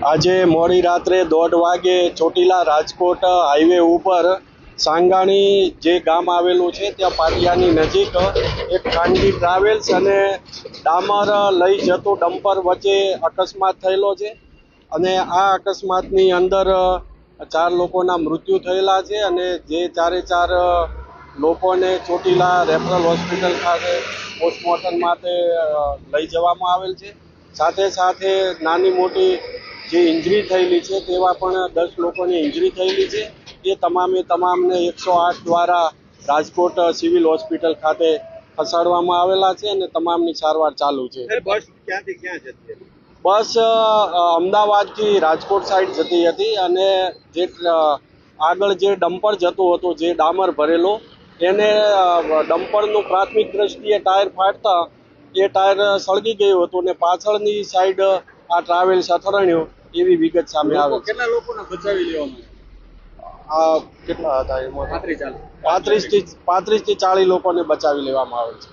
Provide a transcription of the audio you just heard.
આજે મોડી રાત્રે 1:30 વાગે ચોટીલા રાજકોટ હાઈવે ઉપર સાંગાણી જે ગામ આવેલું છે ત્યાં પાટિયાની નજીક એક ખાનગી ટ્રાવેલ્સ અને ડામર લઈ જતું ડમ્પર વચ્ચે અકસ્માત થયેલો છે અને આ અકસ્માતની અંદર 4 લોકોના મૃત્યુ થયેલા છે અને જે ચારે 4 લોકોને ચોટીલા રેફરલ હોસ્પિટલ ખાતે પોસ્ટમોર્ટમ માટે લઈ જવામાં આવેલ છે। સાથે સાથે નાની મોટી જે ઇન્જરી થયેલી છે તેવા પણ 10 લોકોની ઇન્જરી થયેલી છે। એ તમામને 108 દ્વારા રાજકોટ સિવિલ હોસ્પિટલ ખાતે ખસેડવામાં આવેલા છે અને તમામની સારવાર ચાલુ છે। બસ ક્યાંથી ક્યાં જતી હતી? બસ અમદાવાદથી રાજકોટ સાઈડ જતી હતી અને જે આગળ જે ડમ્પર જતું હતું જે ડામર ભરેલો એને ડમ્પરનું પ્રાથમિક દ્રષ્ટિએ ટાયર ફાટતા એ ટાયર સળગી ગયું હતું અને પાછળની સાઈડ આ ટ્રાવેલ્સ અથડાણ્યું એવી વિગત સામે આવે છે। કેટલા લોકોને બચાવી લેવામાં આ કેટલા હતા એમાં 35 થી 40 લોકોને બચાવી લેવામાં આવે છે।